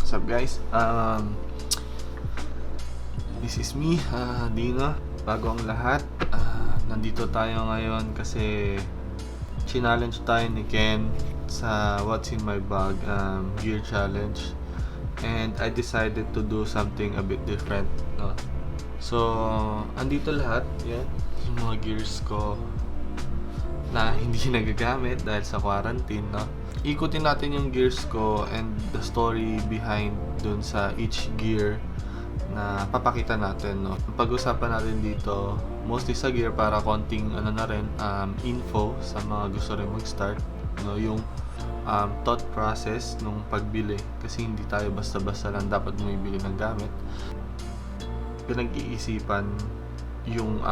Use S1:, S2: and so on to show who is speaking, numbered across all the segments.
S1: What's up guys? This is me, Dino. Bago ang lahat, nandito tayo ngayon kasi challenge tayo ni Ken sa What's in My Bag gear challenge, and I decided to do something a bit different, no? So, andito lahat, yan, yung mga gears ko na hindi nagagamit dahil sa quarantine, no? Ikutin natin yung gears ko and the story behind dun sa each gear na papakita natin, no? Pag-usapan natin dito mostly sa gear para konting ano na rin, info sa mga gusto rin mag-start, no? Yung thought process nung pagbili, kasi hindi tayo basta-basta lang dapat bumibili ng gamit. Pinag-iisipan yung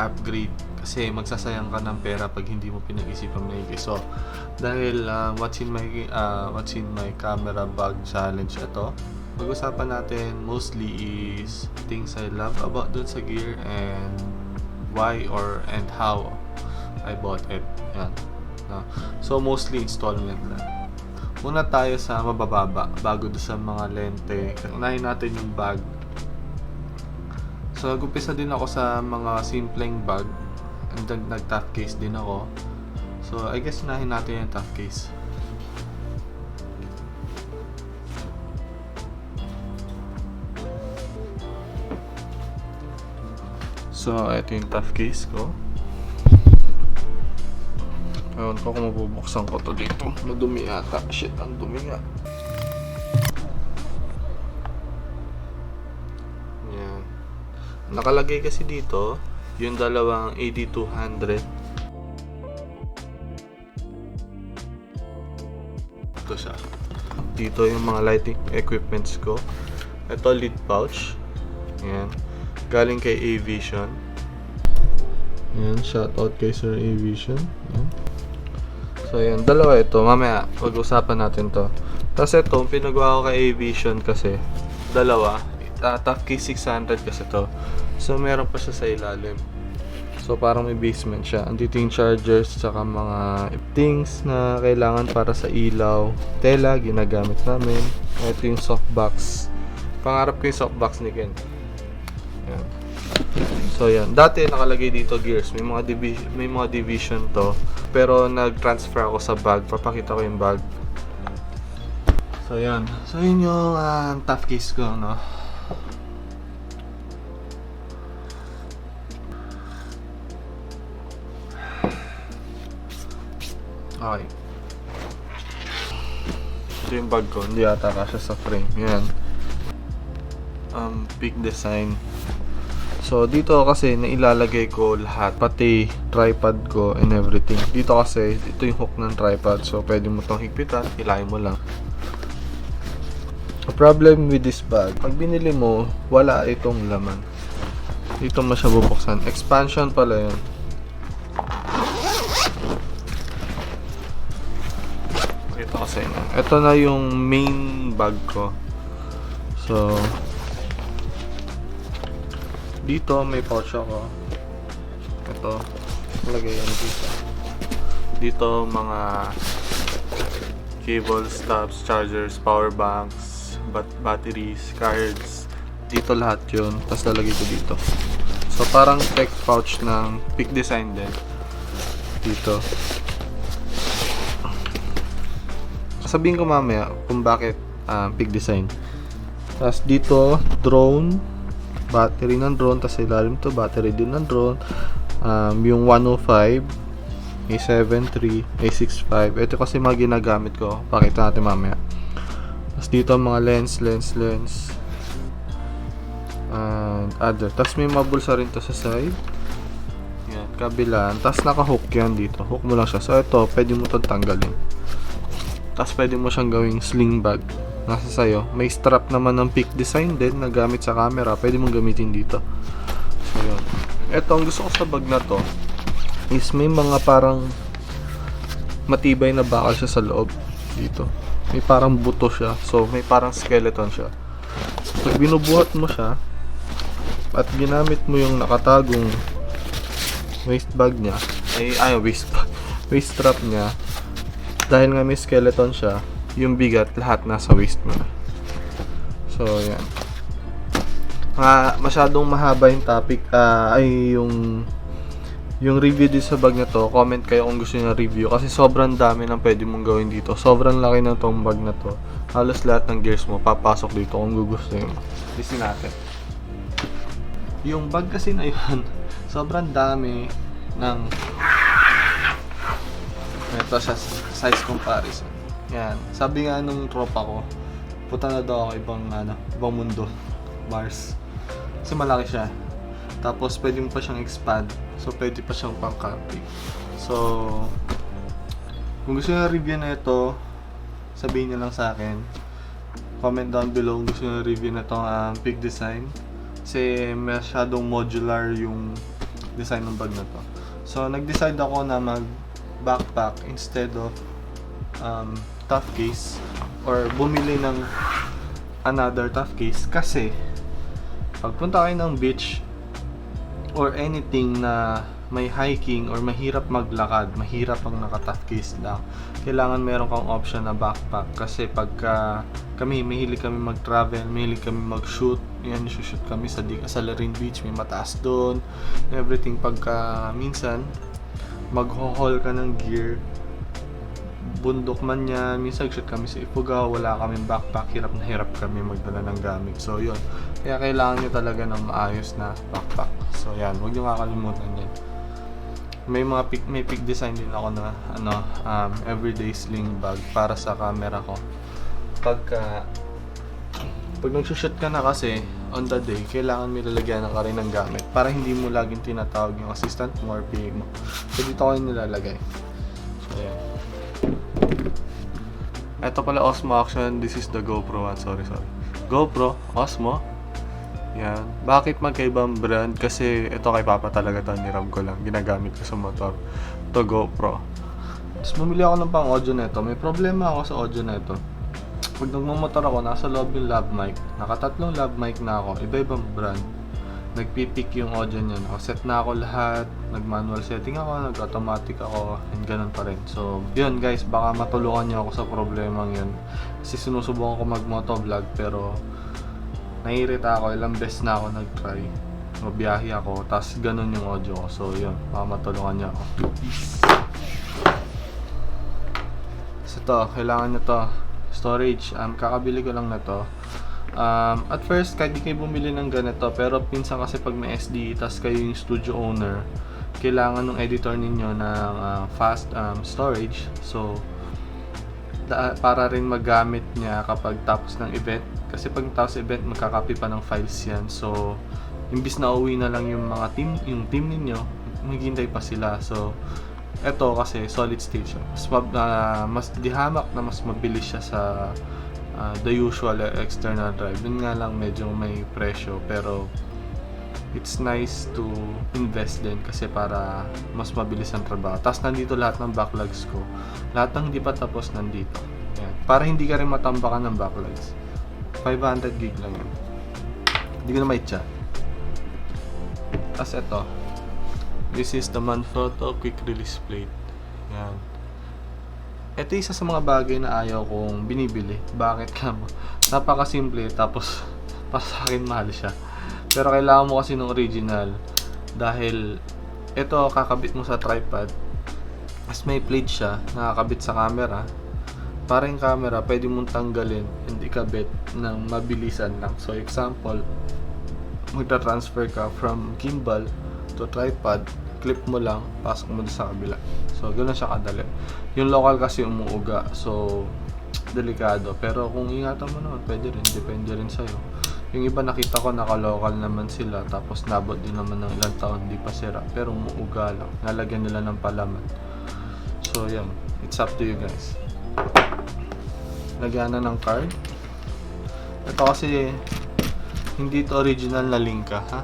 S1: upgrade, kasi magsasayang ka ng pera pag hindi mo pinag-isipan maigi. So dahil what's in my camera bag challenge ito, pag-usapan natin mostly is things I love about dun sa gear and why and how I bought it. Yan. No? So mostly installment lang. Muna tayo sa mabababa bago doon sa mga lente. Unahin natin yung bag. So nag-umpisa din ako sa mga simpleng bag, and then nag-top case din ako. So I guess unahin natin yung top case. So ito yung top case ko. Ewan ko kung mabubuksan ko to dito. Madumi ata. Shit, ang dumi nga. Yan. Nakalagay kasi dito yung dalawang AD200. Ito siya. Dito yung mga lighting equipments ko. Ito lead pouch. Yan. Galing kay A-Vision. Yan, shoutout kay Sir A-Vision. Yan. So yan, dalawa ito. Mamaya, pag-usapan natin to. Tapos ito, pinagawa ko kay A-Vision kasi dalawa. Tough case 600 kasi to. So meron pa siya sa ilalim. So parang may basement siya. Andito yung chargers, tsaka mga things na kailangan para sa ilaw. Tela, ginagamit namin. Ito yung softbox. Pangarap ko yung softbox ni Ken. Yan. So yan, dati nakalagay dito gears, may mga division to, pero nag-transfer ako sa bag. Papakita ko yung bag. So yan, so yun yung tough case ko, no? Okay, ito yung bag ko, hindi ata kasya sa frame. Yan, Peak Design. So dito kasi nailalagay ko lahat, pati tripod ko and everything. Dito kasi ito yung hook ng tripod, so pwede mo tong higpitan, hilahin mo lang. A problem with this bag, pag binili mo, wala itong laman. Dito mo siya bubuksan. Expansion pala yun. Ito kasi na. Ito na yung main bag ko. So dito may pouch ako. Ito, lagay yan dito. Dito mga cables, stubs, chargers, power banks, batteries, cards. Dito lahat yun. Tapos lalagay ko dito. So parang tech pouch ng Peak Design din. Dito. Sabihin ko mamaya kung bakit Peak Design. Tapos dito, drone. Battery ng drone, tas ilalim to battery din ng drone. Yung 105, A73, A65. Ito kasi mga ginagamit ko, pakita natin mamaya. Tas dito mga lens and other. Tas may mga bulsa rin to sa side. Yan, kabilaan. Tas naka-hook yan dito, hook mo lang siya. So ito, pwede mo itong tanggalin. Tas pwede mo siyang gawing sling bag. Nasa sayo. May strap naman ng Peak Design din na gamit sa camera. Pwede mong gamitin dito. So yun. Ito, ang gusto ko sa bag na to is may mga parang matibay na bakal siya sa loob. Dito. May parang buto siya. So may parang skeleton siya. Pag binubuhat mo siya at ginamit mo yung nakatagong waist bag niya, waist strap niya, dahil nga may skeleton siya, yung bigat lahat nasa waist mo na. So, yan. Masyadong mahaba yung topic, yung review dito sa bag na to. Comment kayo kung gusto niyo review kasi sobrang dami ng pwede mong gawin dito. Sobrang laki ng tong bag na to. Halos lahat ng gears mo papasok dito kung gugustuhin mo. Listen natin. Yung bag kasi na yun, sobrang dami ng ito sa size comparison. Yan. Sabi nga nung tropa ko, punta na daw ako ibang mundo. Mars. Kasi malaki siya. Tapos pwede mo pa siyang expand. So pwede pa siyang pang camping. So kung gusto niyo review na ito, sabihin niyo lang sa akin. Comment down below kung gusto niyo review na itong Peak Design. Kasi masyadong modular yung design ng bag na to. So nag-decide ako na mag-backpack instead of tough case or bumili ng another tough case kasi pagpunta kayo ng beach or anything na may hiking or mahirap maglakad, mahirap ang naka-tough case lang, kailangan meron kang option na backpack kasi pagka mahilig kami mag-travel, mahilig kami mag-shoot, yan, shoot kami sa Larine Beach, may mataas doon, everything. Pagka minsan mag-haul ka ng gear, bundok man yan, minsan shoot kami sa Ifugao, wala kaming backpack, hirap na hirap kami magdala ng gamit. So yun, kaya kailangan nyo talaga ng maayos na backpack. So yan, huwag nyo kakalimutan yan. May peak design din ako na everyday sling bag para sa camera ko. Pag nagsushoot ka na kasi on the day, kailangan may lalagyan ka rin ng gamit para hindi mo laging tinatawag yung assistant mo or PA mo. So dito ko yung nilalagay. So yan. Ito pala Osmo Action. This is the GoPro one. Sorry. GoPro, Osmo. Yan. Bakit magkaibang brand? Kasi ito kay Papa talaga to. Niram ko lang. Ginagamit ko sa motor. Ito GoPro. Tapos bumili ako ng pang audio neto. May problema ako sa audio neto. Pag nagmamotor ako, nasa loob yung lav mic. Nakatatlong lav mic na ako. Iba-ibang brand. Nagpipick yung audio niya. Nakaset na ako lahat. Nag-manual setting ako. Nag-automatic ako. And ganun pa rin. So, yun guys. Baka matulungan niyo ako sa problemang yun. Kasi sinusubukan ko mag-motovlog. Pero, naiirita ako. Ilang beses na ako nag-try. Mabiyahe ako. Tapos, ganun yung audio ko. So, yun. Baka matulungan niyo ako. Peace. So, ito. Kailangan nyo to. Storage. Kakabili ko lang na to. At first, kahit di kayo bumili ng ganito, pero pinsan kasi pag may SD, tas kayo yung studio owner, kailangan ng editor ninyo ng fast storage. So, para rin magamit niya kapag tapos ng event. Kasi pag tapos event, magkakopy pa ng files yan. So, imbis na uwi na lang yung mga team ninyo, maghihintay pa sila. So, eto kasi solid state siya. Mas dihamak na mas mabilis siya sa the usual external drive. Dun nga lang medyo may presyo, pero it's nice to invest din kasi para mas mabilis ang trabaho. Tapos nandito lahat ng backlogs ko. Lahat ng hindi pa tapos nandito. Yan. Para hindi ka rin matambakan ng backlogs. 500 gig lang yun. Hindi ko na mai-chat. Tapos ito. This is the Manfrotto quick release plate. Yan. Ito isa sa mga bagay na ayaw kong binibili. Bakit ka mo? Napakasimple, tapos para sa akin mahal siya. Pero kailangan mo kasi ng original dahil ito kakabit mo sa tripod. As may plate siya, nakakabit sa camera. Para yung camera, pwede mong tanggalin and ikabit ng mabilisan lang. So example, magta-transfer ka from gimbal to tripod, clip mo lang, pasok mo sa kabila. So, ganoon siya kadali. Yung local kasi umuuga. So, delikado. Pero kung ingatan mo naman, pwede rin. Depende rin sa'yo. Yung iba nakita ko, naka-local naman sila. Tapos, nabot din naman ng ilang taon, hindi pa sira. Pero umuuga lang. Nalagyan nila ng palaman. So, yan. It's up to you guys. Lagyan na ng card. Ito kasi, hindi ito original na Linka, ha?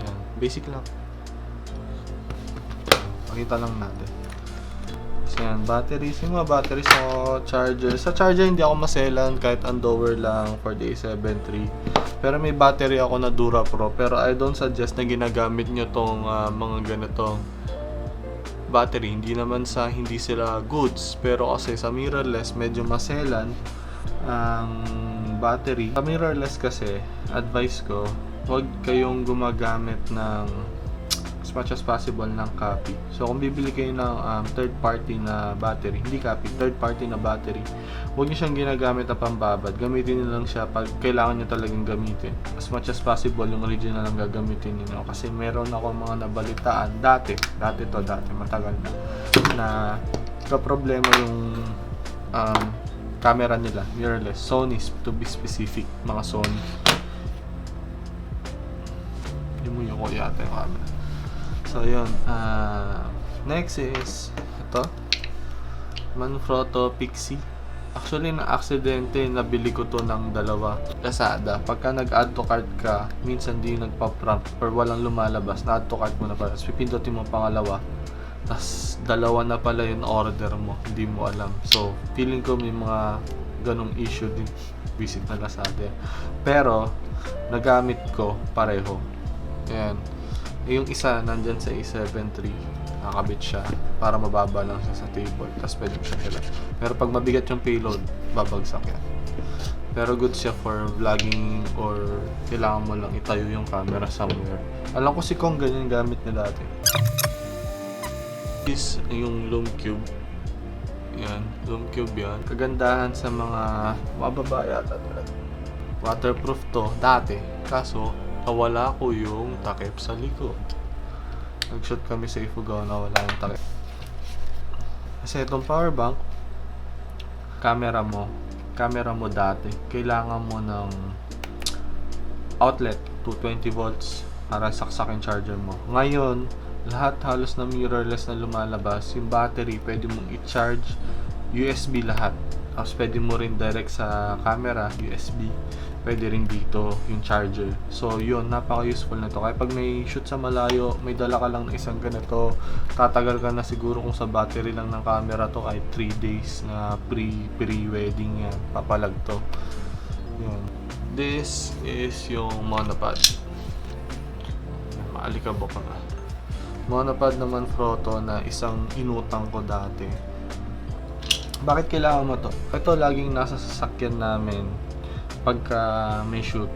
S1: Yan. Basic lang. Pakita lang natin. So yan, batteries. Yung mga batteries o charger. Sa charger hindi ako maselan kahit Andover lang for the A7 III. Pero may battery ako na Dura Pro. Pero I don't suggest na ginagamit nyo tong mga ganitong battery. Hindi naman sa hindi sila goods. Pero kasi sa mirrorless medyo maselan ang battery. Sa mirrorless kasi, advice ko, huwag kayong gumagamit ng as much as possible ng copy. So kung bibili kayo ng third party na battery, hindi copy, third party na battery, huwag niyo siyang ginagamit na pambabad. Gamitin niyo lang siya pag kailangan niyo talagang gamitin. As much as possible yung original lang gagamitin niyo. Kasi meron ako mga nabalitaan dati matagal na problema yung camera nila, mirrorless, Sony to be specific, mga Sony. Hindi mo yung ko yata yung camera. So yun, next is ito, Manfrotto Pixie. Actually na-aksidente, nabili ko to ng dalawa Lazada. Pagka nag-add to cart ka, minsan di nagpa-prompt or walang lumalabas, na-add to cart mo na pala, tapos pipindutin mo pangalawa, tas dalawa na pala yung order mo, hindi mo alam. So feeling ko may mga ganong issue din, visit na Lazada. Pero nagamit ko pareho. Yan, yung isa nandyan sa A7 III, nakakabit siya para mababa lang siya sa table, tapos pwede mo siya hilat. Pero pag mabigat yung payload, babagsak yan. Pero good siya for vlogging or kailangan mo lang itayo yung camera somewhere. Alam ko si Kong ganyan gamit niya dati. This yung Lume Cube. Yan, Lume Cube yan. Kagandahan sa mga mababa yata talaga. Waterproof to dati, kaso nawala ko yung takip sa likod. Nag-shoot kami sa Ifugao, nawala yung takip. Kasi itong power bank, camera mo dati, kailangan mo ng outlet, 220 volts, para saksakin charger mo. Ngayon, lahat halos na mirrorless na lumalabas, yung battery, pwede mong i-charge USB lahat. Tapos pwede mo rin direct sa camera, USB. Pwede rin dito yung charger. So yun, napaka-useful na to. Kaya pag may shoot sa malayo, may dala ka lang na isang ganito, tatagal ka na siguro kung sa battery lang ng camera to ay 3 days na pre-wedding yan. Papalag to. Yun. This is yung monopod. Maalikabok ka na. Monopod na Manfrotto na isang inutang ko dati. Bakit kailangan mo to? Ito laging nasa sasakyan namin pagka may shoot.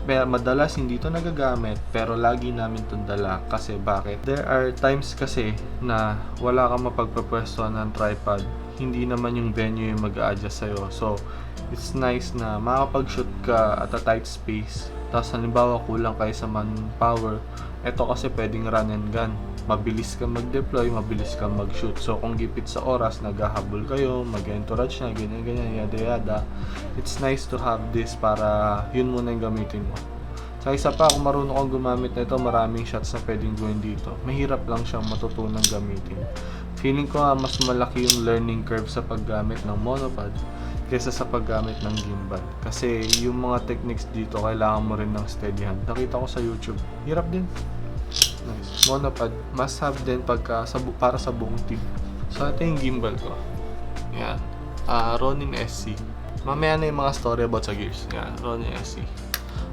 S1: Pero madalas hindi to nagagamit, pero lagi namin itong dala. Kasi bakit? There are times kasi na wala kang mapagpapwestuhan ng tripod. Hindi naman yung venue yung mag-a-adjust sa'yo. So, it's nice na makapag-shoot ka at a tight space. Tapos halimbawa kulang kayo sa manpower. Ito kasi pwedeng run and gun. Mabilis ka mag-deploy, mabilis ka mag-shoot. So kung gipit sa oras, naghahabol kayo, mag-entourage na, ganyan, yada. It's nice to have this para yun muna yung gamitin mo. Sa isa pa, kung marunong kang gumamit nito, maraming shots na pwedeng gawin dito. Mahirap lang siyang matutunang gamitin. Feeling ko mas malaki yung learning curve sa paggamit ng monopod kaysa sa paggamit ng gimbal. Kasi yung mga techniques dito, kailangan mo rin ng steady hand. Nakita ko sa YouTube, hirap din. Nice. Monopod, must have din pagka para sa buong team. So ito yung gimbal ko. Yan. Ronin SC. Mamaya na yung mga story about sa gears. Yan, Ronin SC.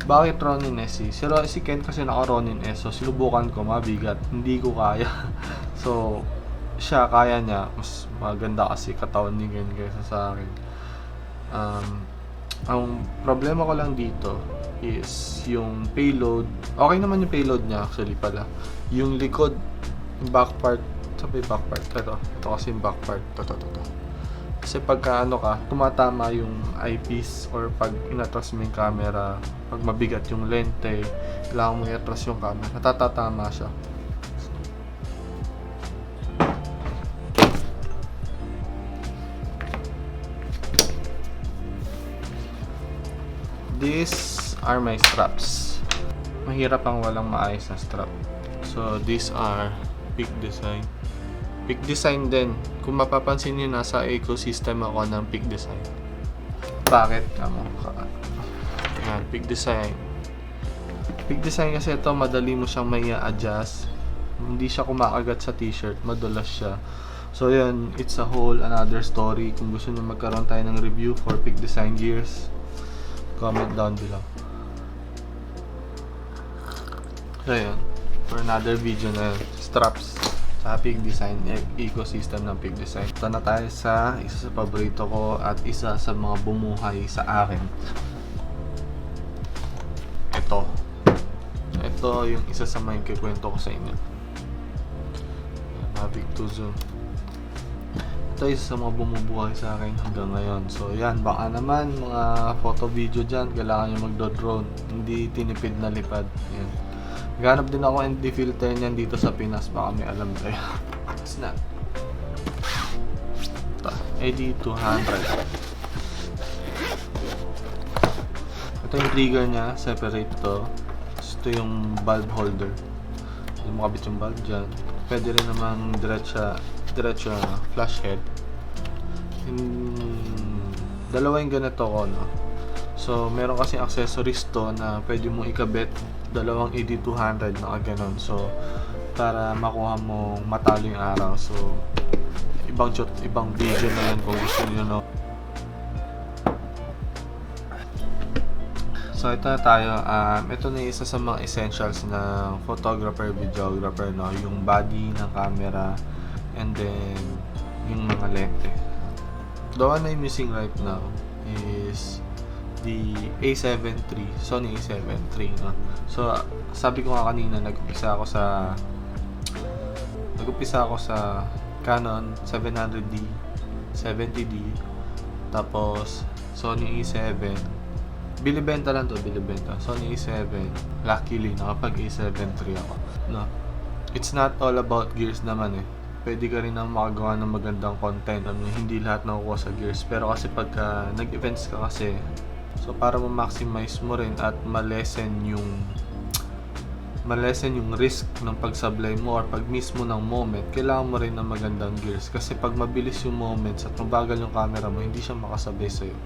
S1: Bakit Ronin SC? Si Ken kasi naka Ronin S. So sinubukan ko, mabigat. Hindi ko kaya. So siya kaya niya. Mas maganda kasi katawan ni Ken kaysa sa akin. Ang problema ko lang dito is yung payload. Okay naman yung payload niya actually pala. Yung likod, yung back part, sabi back part, ito kasi yung back part, ito. Kasi pagka tumatama yung eyepiece or pag inatras mo yung camera, pag mabigat yung lente, kailangan mo i-atras yung camera, natatatama siya. These are my straps. Mahirap ang walang maayos na strap. So these are Peak Design. Peak Design din. Kung mapapansin niyo, nasa ecosystem ako ng Peak Design. Bakit? Yan, Peak Design. Peak Design kasi ito, madali mo siyang may adjust. Hindi siya kumakagat sa t-shirt, madulas siya. So yan, it's a whole another story. Kung gusto niyo magkaroon tayo ng review for Peak Design gears, comment down below. So yun, for another video na straps sa Peak Design, ecosystem ng Peak Design. Ito na tayo sa isa sa paborito ko at isa sa mga bumuhay sa akin ito yung isa sa mga kikwento ko sa inyo. Mavic 2 Zoom. Ito isa sa mga bumubuhay sa akin hanggang ngayon. So yan, baka naman mga photo video dyan, kailangan nyo magdo-drone, hindi tinipid na lipad. Yan. Ganap din ako ND filter niyan dito sa Pinas, baka may alam kayo. Snap. AD200. Ito yung trigger niya, separate to. Ito yung bulb holder. Yung makabit yung bulb dyan. Pwede rin namang diretso flash head. Dalawa yung ganito ko, no? So, meron kasing accessories to na pwede mong ikabit. Dalawang AD200 na ganon. So, para makuha mong matalo yung araw. So, ibang video na yan kung gusto nyo, no? So, ito na tayo. Ito na isa sa mga essentials ng photographer, videographer, no? Yung body ng camera and then yung mga lente. The one I'm using right now is the A7 III, Sony A7 III, no? So, sabi ko nga kanina, nag-upisa ako sa Canon 700D, 70D, tapos Sony A7. Bilibenta lang to, Sony A7. Luckily, nakapag A7 III ako, no? It's not all about gears naman eh. Pwede ka rin nang makagawa ng magandang content. Hindi lahat nakukuha sa gears. Pero kasi pagka nag-events ka kasi, so para ma-maximize mo rin at ma-lessen yung risk ng pagsablay mo or pag-miss mo ng moment, kailangan mo rin ng magandang gears. Kasi pag mabilis yung moments at mabagal yung camera mo, hindi siya makasabay sa'yo.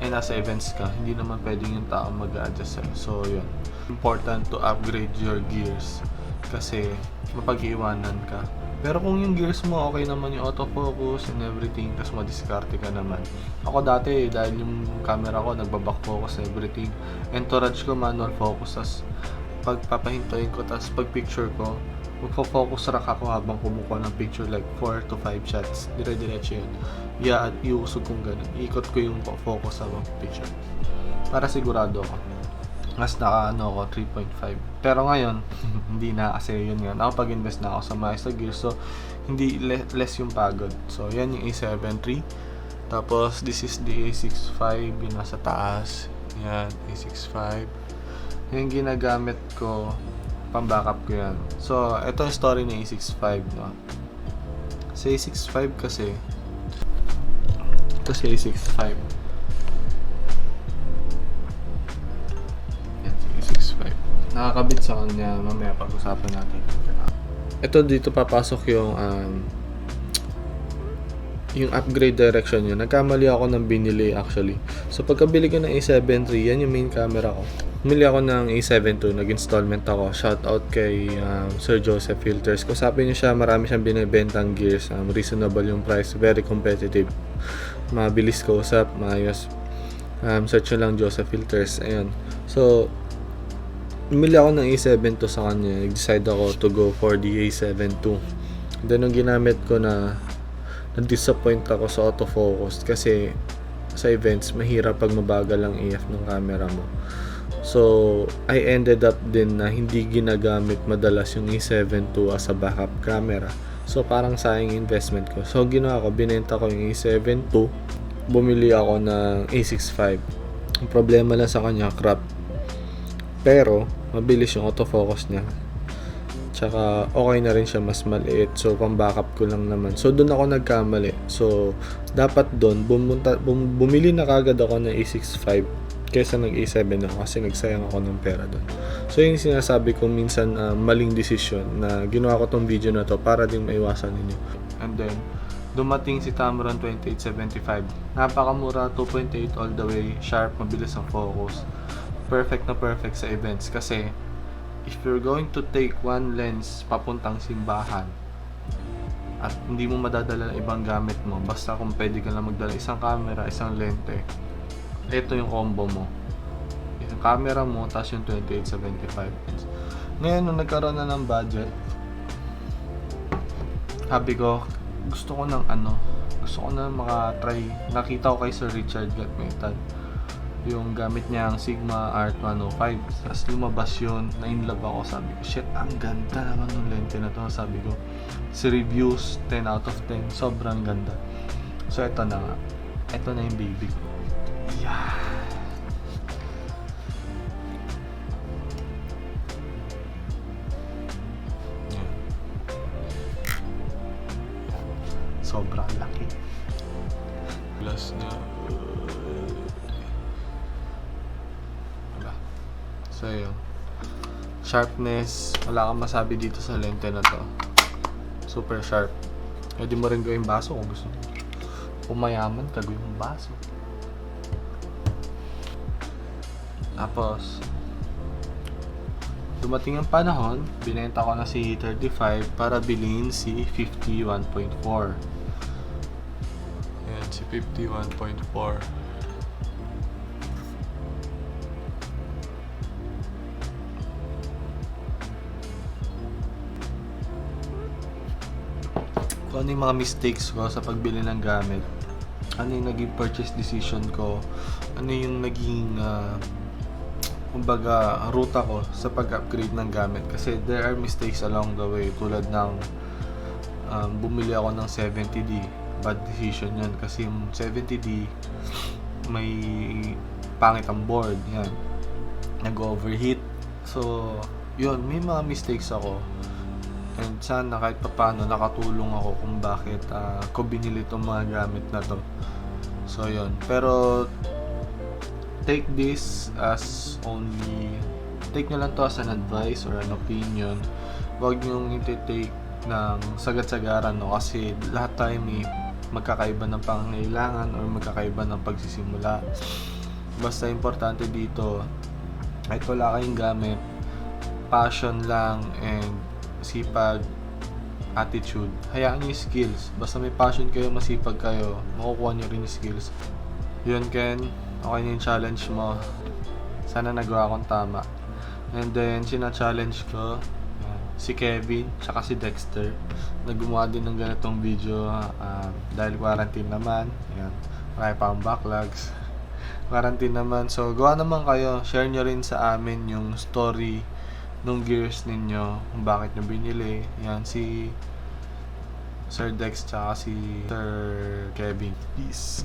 S1: Eh nasa events ka, hindi naman pwedeng yung tao mag-adjust sa'yo. So yun, important to upgrade your gears kasi mapag-iwanan ka. Pero kung yung gears mo okay naman yung autofocus and everything, tapos madiskarte ka naman. Ako dati, dahil yung camera ko nagbaback focus everything, entourage ko manual focus, tapos pagpapahintoyin ko, tapos pag picture ko, magfo-focus rack ako habang kumukuha ng picture, like 4 to 5 shots, dire-diretso yun. At iusog kong ganun, ikot ko yung focus habang picture para sigurado ako. Mas naka 3.5. Pero ngayon, hindi na kasi yun nga. Nakapag-invest na ako sa master gear. So, hindi less yung pagod. So, yan yung A7 III. Tapos, this is the A65. Yung nasa taas. Yan, A65. Yung ginagamit ko, pang-backup ko yan. So, ito yung story ng A65, no? Sa A65 kasi, ito si A65. Nakakabit sa kanya, mamaya pag-usapan natin. Ito dito papasok yung upgrade direction yun. Nagkamali ako ng binili actually. So pagkabili ko ng A7 III, yan yung main camera ko. Bumili ako ng A7 II, nag-installment ako. Shout out kay Sir Joseph Filters. Kung sabi niyo siya, marami siyang binibentang gears. Reasonable yung price, very competitive. Mabilis kausap, maayos. Search nyo lang Joseph Filters. Ayan. So, bumili ako ng A7 II sa kanya. Nag-decide ako to go for the A7 II. Then, nung ginamit ko na na-disappoint ako sa autofocus kasi sa events, mahirap pag mabagal ang AF ng camera mo. So, I ended up din na hindi ginagamit madalas yung A7 II as a backup camera. So, parang sayang investment ko. So, ginawa ko, binenta ko yung A7 II. Bumili ako ng A65. Ang problema lang sa kanya, crop. Pero, mabilis yung autofocus niya. Tsaka, okay na rin siya, mas maliit. So, pang backup ko lang naman. So, doon ako nagkamali. So, dapat doon, bumili na kagad ako ng A65 kesa nag A7 ako kasi nagsayang ako ng pera doon. So, yung sinasabi ko minsan maling decision na ginawa ko tong video na to para din maiwasan ninyo. And then, dumating si Tamron 2875. Napakamura, 2.8 all the way, sharp, mabilis ang focus. Perfect na perfect sa events kasi if you're going to take one lens papuntang simbahan at hindi mo madadala ng ibang gamit mo, basta kung pwede ka lang magdala isang camera, isang lente, ito yung combo mo, yung camera mo tapos yung 2875. Ngayon nung nagkaroon na ng budget, sabi ko gusto ko na makatry. Nakita ko kay Sir Richard Gatmetan yung gamit niya ang Sigma Art 105. Tapos lumabas yun, na-inlove ako. Sabi ko, shit, ang ganda naman ng lente na to. Sabi ko, si reviews, 10 out of 10. Sobrang ganda. So, ito na nga. Ito na yung baby ko. Yeah. Yan. Sobrang laki. Plus niya. So yun, sharpness, wala kang masabi dito sa lente na to. Super sharp. Pwede mo rin gawing baso kung gusto mo. Kung mayaman ka, gawin mong baso. Tapos dumating ang panahon, binenta ko na si 35 para bilhin si 51.4. Ayan, si 51.4. Kung ano yung mga mistakes ko sa pagbili ng gamit, ano yung naging purchase decision ko, ano yung naging kumbaga ruta ko sa pag-upgrade ng gamit. Kasi there are mistakes along the way, tulad ng bumili ako ng 70D. Bad decision yun kasi yung 70D may pangit ang board, yan, nag-overheat. So yun, may mga mistakes ako. And sana kahit paano nakatulong ako kung bakit ko binili itong mga gamit na to. So yun, pero take this as only, take nyo lang to as an advice or an opinion. Huwag nyo i-take ng sagat-sagaran, no? Kasi lahat tayo may magkakaiba ng pangangailangan or magkakaiba ng pagsisimula. Basta importante dito, kahit wala kayong gamit, passion lang and sipag, attitude. Hayaan nyo yung skills. Basta may passion kayo, masipag kayo, makukuha nyo rin yung skills. Yun, Ken. Okay na yung challenge mo. Sana nagawa akong tama. And then, sina-challenge ko si Kevin, tsaka si Dexter na gumawa din ng ganitong video dahil quarantine naman. Ayan. Marami pa ang backlogs. Quarantine naman. So, gawa naman kayo. Share nyo rin sa amin yung story nung gears ninyo, kung bakit nyo binili. Yan, si Sir Dex tsaka si Sir Kevin. Peace.